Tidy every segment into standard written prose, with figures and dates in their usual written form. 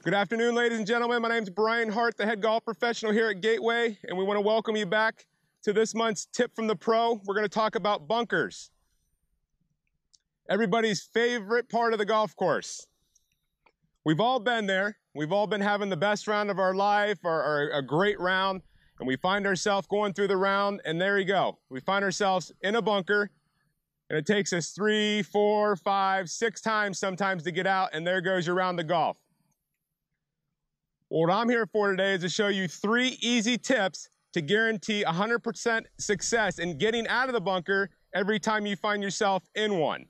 Good afternoon, ladies and gentlemen. My name is Brian Hart, the head golf professional here at Gateway, and we want to welcome you back to this month's Tip from the Pro. We're going to talk about bunkers. Everybody's favorite part of the golf course. We've all been there. We've all been having the best round of our life, or a great round, and we find ourselves going through the round, and there you go. We find ourselves in a bunker, and it takes us 3, 4, 5, 6 times sometimes to get out, and there goes your round of golf. What I'm here for today is to show you 3 easy tips to guarantee 100% success in getting out of the bunker every time you find yourself in one.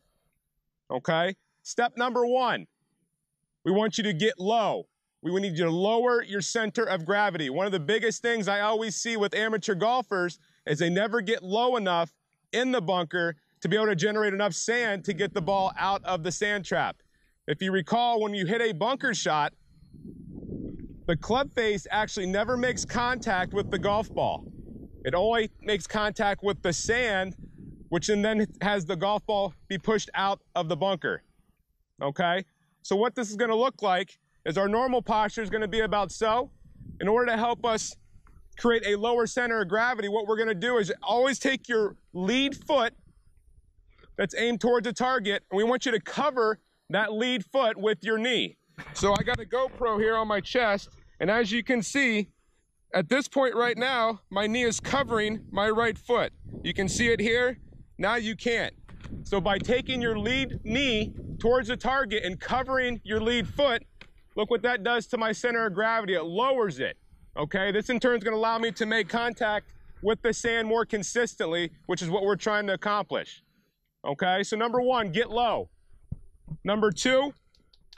Okay? Step number 1, we want you to get low. We need you to lower your center of gravity. One of the biggest things I always see with amateur golfers is they never get low enough in the bunker to be able to generate enough sand to get the ball out of the sand trap. If you recall, when you hit a bunker shot, the club face actually never makes contact with the golf ball. It only makes contact with the sand, which then has the golf ball be pushed out of the bunker. Okay? So what this is going to look like is our normal posture is going to be about so. In order to help us create a lower center of gravity, what we're going to do is always take your lead foot that's aimed towards the target, and we want you to cover that lead foot with your knee. So I got a GoPro here on my chest, and as you can see, at this point right now, my knee is covering my right foot. You can see it here, now you can't. So by taking your lead knee towards the target and covering your lead foot, look what that does to my center of gravity, it lowers it, okay? This in turn is gonna allow me to make contact with the sand more consistently, which is what we're trying to accomplish, okay? So number 1, get low. Number 2,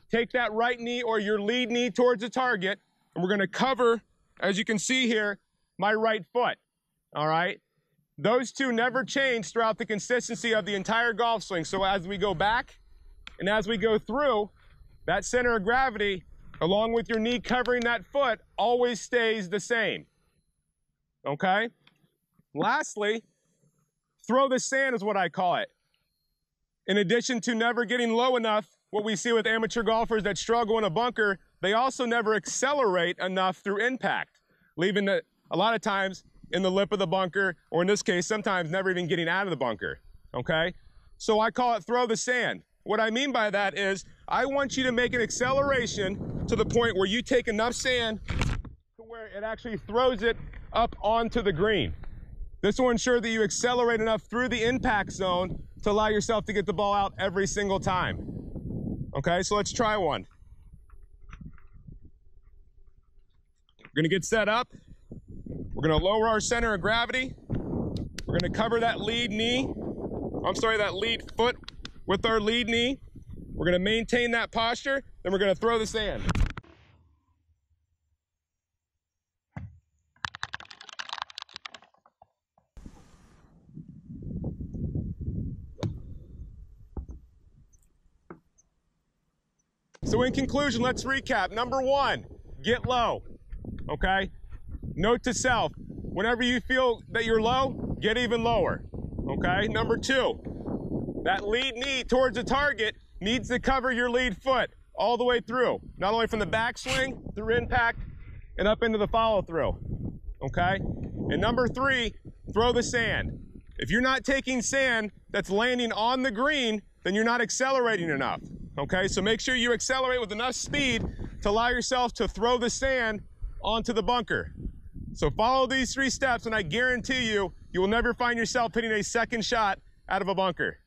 take that right knee or your lead knee towards the target, and we're gonna cover, as you can see here, my right foot, all right? Those 2 never change throughout the consistency of the entire golf swing. So as we go back and as we go through, that center of gravity, along with your knee covering that foot, always stays the same, okay? Lastly, throw the sand is what I call it. In addition to never getting low enough, what we see with amateur golfers that struggle in a bunker, they also never accelerate enough through impact, leaving it a lot of times in the lip of the bunker, or in this case, sometimes never even getting out of the bunker, okay? So I call it throw the sand. What I mean by that is I want you to make an acceleration to the point where you take enough sand to where it actually throws it up onto the green. This will ensure that you accelerate enough through the impact zone to allow yourself to get the ball out every single time. Okay, so let's try one. We're gonna get set up. We're gonna lower our center of gravity. We're gonna cover that lead foot with our lead knee. We're gonna maintain that posture, then we're gonna throw the sand. So in conclusion, let's recap. Number 1, get low, okay? Note to self, whenever you feel that you're low, get even lower, okay? Number 2, that lead knee towards the target needs to cover your lead foot all the way through, not only from the backswing, through impact, and up into the follow through, okay? And number 3, throw the sand. If you're not taking sand that's landing on the green, then you're not accelerating enough, okay? So make sure you accelerate with enough speed to allow yourself to throw the sand onto the bunker. So follow these 3 steps, and I guarantee you, you will never find yourself hitting a second shot out of a bunker.